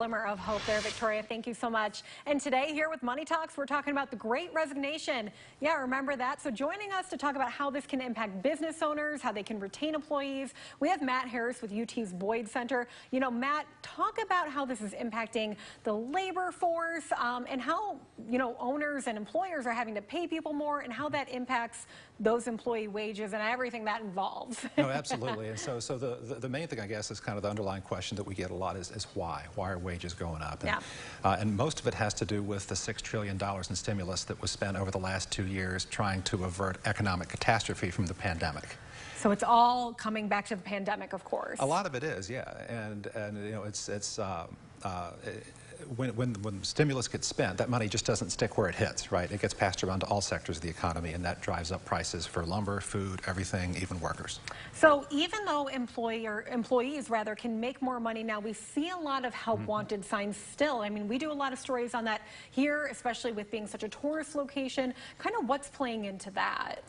Glimmer of hope there, Victoria. Thank you so much. And today here with Money Talks, we're talking about the Great Resignation. Yeah, remember that? So joining us to talk about how this can impact business owners, how they can retain employees, we have Matt Harris with UT's Boyd Center. You know, Matt, talk about how this is impacting the labor force and how, owners and employers are having to pay people more and how that impacts those employee wages and everything that involves. No, absolutely. And so the main thing, I guess, is kind of the underlying question that we get a lot is why? Why are wages going up? And, and most of it has to do with the $6 trillion in stimulus that was spent over the last 2 years trying to avert economic catastrophe from the pandemic. So it's all coming back to the pandemic, of course. A lot of it is, yeah. And when stimulus gets spent, that money just doesn't stick where it hits, right? It gets passed around to all sectors of the economy, and that drives up prices for lumber, food, everything, even workers. So even though employees can make more money now, we see a lot of help wanted signs still. I mean, we do a lot of stories on that here, especially with being such a tourist location. Kind of what's playing into that?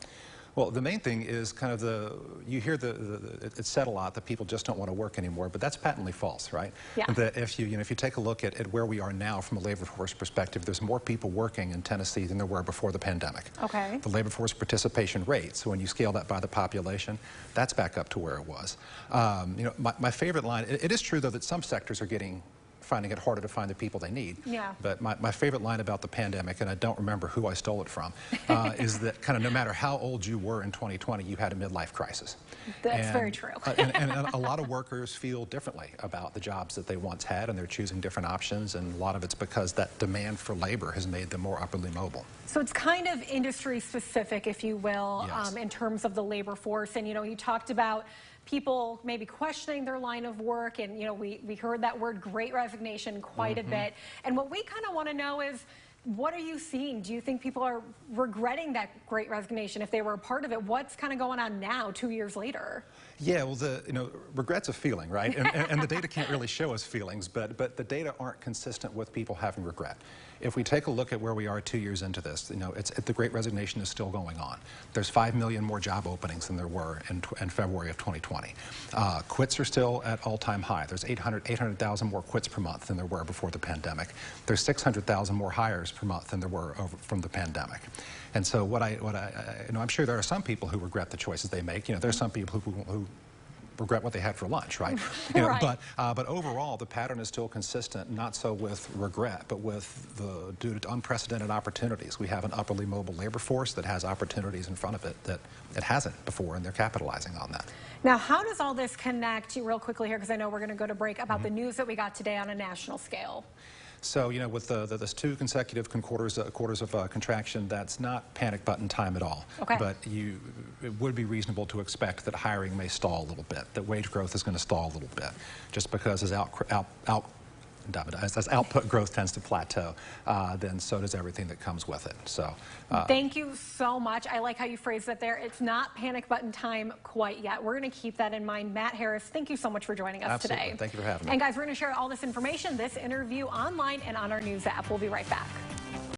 Well, the main thing is kind of you hear it's said a lot that people just don't want to work anymore, but that's patently false, right? Yeah. That if you take a look at where we are now from a labor force perspective, there's more people working in Tennessee than there were before the pandemic. Okay. The labor force participation rate, so when you scale that by the population, that's back up to where it was. My favorite line, it is true though that some sectors are finding it harder to find the people they need. Yeah. But my favorite line about the pandemic, and I don't remember who I stole it from, is that kind of no matter how old you were in 2020, you had a midlife crisis. That's very true. and a lot of workers feel differently about the jobs that they once had, and they're choosing different options, and a lot of it's because that demand for labor has made them more upwardly mobile. So it's kind of industry specific, if you will, yes. In terms of the labor force. And, you talked about people maybe questioning their line of work, and we heard that word Great Resignation quite a bit. And what we kind of want to know is, what are you seeing? Do you think people are regretting that Great Resignation if they were a part of it? What's kind of going on now, 2 years later? Yeah, well, regret's a feeling, right? And the data can't really show us feelings, but the data aren't consistent with people having regret. If we take a look at where we are 2 years into this, the Great Resignation is still going on. There's 5 million more job openings than there were in February of 2020. Quits are still at all-time high. There's 800,000 more quits per month than there were before the pandemic. There's 600,000 more hires per month than there were from the pandemic. And so I'm sure there are some people who regret the choices they make. There's some people who regret what they had for lunch, right? Right. But overall, the pattern is still consistent, not so with regret, but due to unprecedented opportunities. We have an upwardly mobile labor force that has opportunities in front of it that it hasn't before, and they're capitalizing on that. Now, how does all this connect, real quickly here, because I know we're going to go to break, about the news that we got today on a national scale? So, with this 2 consecutive quarters of contraction, that's not panic button time at all. Okay. But it would be reasonable to expect that hiring may stall a little bit, that wage growth is going to stall a little bit, just because as output growth tends to plateau, then so does everything that comes with it. So, thank you so much. I like how you phrased that there. It's not panic button time quite yet. We're going to keep that in mind. Matt Harris, thank you so much for joining us today. Thank you for having me. And guys, we're going to share all this information, this interview online and on our news app. We'll be right back.